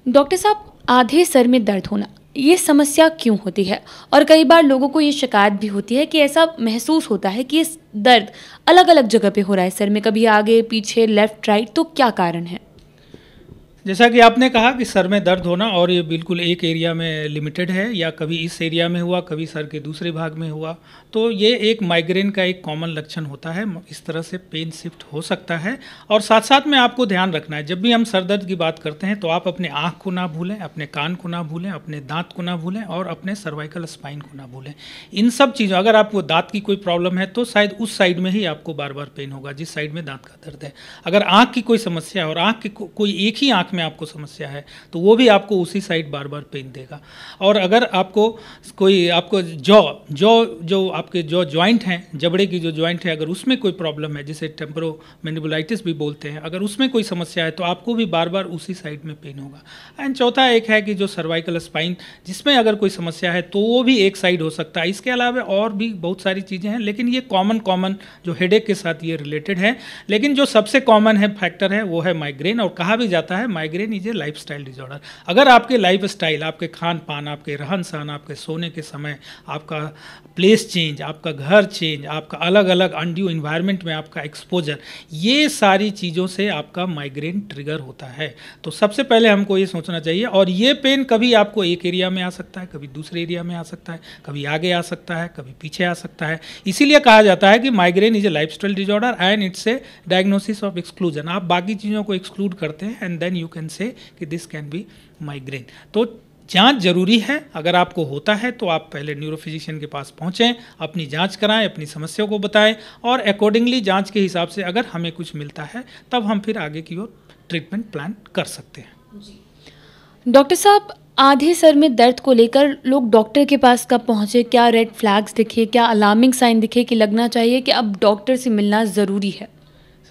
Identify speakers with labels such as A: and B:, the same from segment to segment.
A: Doctor साहब, आधे sir में दर्द होना ये समस्या क्यों होती है? और कई बार लोगों को ये शिकायत भी होती है कि ऐसा महसूस होता है कि ये दर्द अलग अलग जगह पे हो रहा है सर में, कभी आगे पीछे लेफ्ट राइट, तो क्या कारण है?
B: जैसा कि आपने कहा कि सर में दर्द होना, और ये बिल्कुल एक एरिया में लिमिटेड है, या कभी इस एरिया में हुआ, कभी सर के दूसरे भाग में हुआ, तो ये एक माइग्रेन का एक कॉमन लक्षण होता है। इस तरह से पेन शिफ्ट हो सकता है। और साथ साथ में आपको ध्यान रखना है, जब भी हम सर दर्द की बात करते हैं तो आप अपने आँख को ना भूलें, अपने कान को ना भूलें, अपने दाँत को ना भूलें और अपने सर्वाइकल स्पाइन को ना भूलें। इन सब चीज़ों, अगर आपको दाँत की कोई प्रॉब्लम है तो शायद उस साइड में ही आपको बार बार पेन होगा, जिस साइड में दाँत का दर्द है। अगर आँख की कोई समस्या है और आँख की कोई एक ही आँख में आपको समस्या है तो वो भी आपको उसी साइड बार बार पेन देगा। और अगर आपको जो आपके जॉइंट हैं, जबड़े की जो जॉइंट है, अगर उसमें कोई प्रॉब्लम है, जिसे टेम्पोरोमैंडिबुलाइटिस भी बोलते हैं, अगर उसमें कोई समस्या है तो आपको भी बार बार उसी साइड में पेन होगा। एंड चौथा एक है कि जो सर्वाइकल स्पाइन, जिसमें अगर कोई समस्या है तो वो भी एक साइड हो सकता है। इसके अलावा और भी बहुत सारी चीज़ें हैं, लेकिन ये कॉमन जो हेडेक के साथ ये रिलेटेड है। लेकिन जो सबसे कॉमन है फैक्टर है वो है माइग्रेन। और कहा भी जाता है migraine is a lifestyle disorder. अगर आपके लाइफस्टाइल, आपके खान पान, आपके रहन सहन, आपके सोने के समय, आपका प्लेस चेंज, आपका घर चेंज, आपका अलग अलग अनड्यू इन्वायरमेंट में आपका एक्सपोजर, ये सारी चीज़ों से आपका माइग्रेन ट्रिगर होता है। तो सबसे पहले हमको ये सोचना चाहिए। और ये पेन कभी आपको एक एरिया में आ सकता है, कभी दूसरे एरिया में आ सकता है, कभी आगे आ सकता है, कभी पीछे आ सकता है। इसीलिए कहा जाता है कि migraine is a lifestyle disorder and it's a diagnosis of exclusion. आप बाकी चीज़ों को एक्सक्लूड करते हैं and then you can say कि दिस कैन बी माइग्रेन। तो जांच जरूरी है। अगर आपको होता है तो आप पहले न्यूरोफिजिशियन के पास पहुंचें, अपनी जांच कराएं, अपनी समस्या को बताएं और अकॉर्डिंगली जांच के हिसाब से अगर हमें कुछ मिलता है तब हम फिर आगे की ओर ट्रीटमेंट प्लान कर सकते हैं।
A: डॉक्टर साहब, आधे सर में दर्द को लेकर लोग डॉक्टर के पास कब पहुंचे? क्या रेड फ्लैग्स दिखे, क्या अलार्मिंग साइन दिखे कि लगना चाहिए कि अब डॉक्टर से मिलना ज़रूरी है?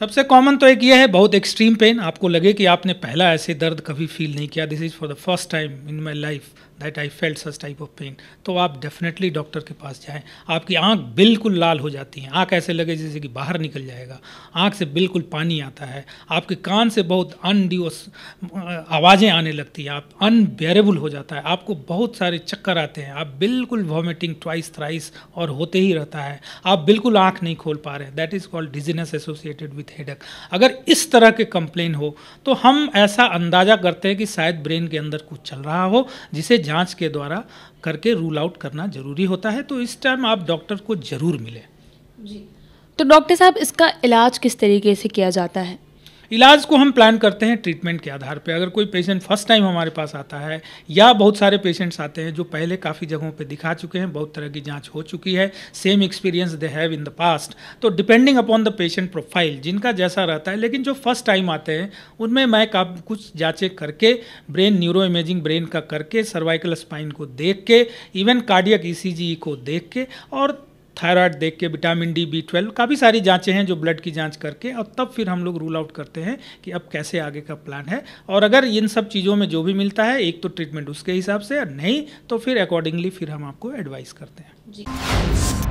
B: सबसे कॉमन तो एक ये है, बहुत एक्सट्रीम पेन, आपको लगे कि आपने पहला ऐसे दर्द कभी फील नहीं किया, this is for the first time in my life that I felt such type of pain, तो आप डेफिनेटली डॉक्टर के पास जाएं। आपकी आंख बिल्कुल लाल हो जाती है, आंख ऐसे लगे जैसे कि बाहर निकल जाएगा, आंख से बिल्कुल पानी आता है, आपके कान से बहुत अनड्यू आवाज़ें आने लगती हैं, आप अनबेरेबल हो जाता है, आपको बहुत सारे चक्कर आते हैं, आप बिल्कुल वॉमिटिंग ट्वाइस थ्राइस और होते ही रहता है, आप बिल्कुल आंख नहीं खोल पा रहे हैं, that is called dizziness associated with headache. अगर इस तरह के कंप्लेन हो तो हम ऐसा अंदाज़ा करते हैं कि शायद ब्रेन के अंदर कुछ चल रहा हो, जिसे जांच के द्वारा करके रूल आउट करना जरूरी होता है। तो इस टाइम आप डॉक्टर को जरूर मिलें।
A: जी, तो डॉक्टर साहब, इसका इलाज किस तरीके से किया जाता है?
B: इलाज को हम प्लान करते हैं ट्रीटमेंट के आधार पे। अगर कोई पेशेंट फर्स्ट टाइम हमारे पास आता है, या बहुत सारे पेशेंट्स आते हैं जो पहले काफ़ी जगहों पे दिखा चुके हैं, बहुत तरह की जांच हो चुकी है, same experience they have in the past, तो depending upon the patient profile जिनका जैसा रहता है, लेकिन जो फर्स्ट टाइम आते हैं उनमें मैं कुछ जाँचें करके, ब्रेन न्यूरो इमेजिंग ब्रेन का करके, सर्वाइकल स्पाइन को देख के, इवन कार्डियक ECG को देख के और थायराइड देख के, विटामिन D, B12, काफ़ी सारी जांचें हैं जो ब्लड की जांच करके, और तब फिर हम लोग रूल आउट करते हैं कि अब कैसे आगे का प्लान है। और अगर इन सब चीज़ों में जो भी मिलता है, एक तो ट्रीटमेंट उसके हिसाब से, नहीं तो फिर अकॉर्डिंगली फिर हम आपको एडवाइस करते हैं। जी।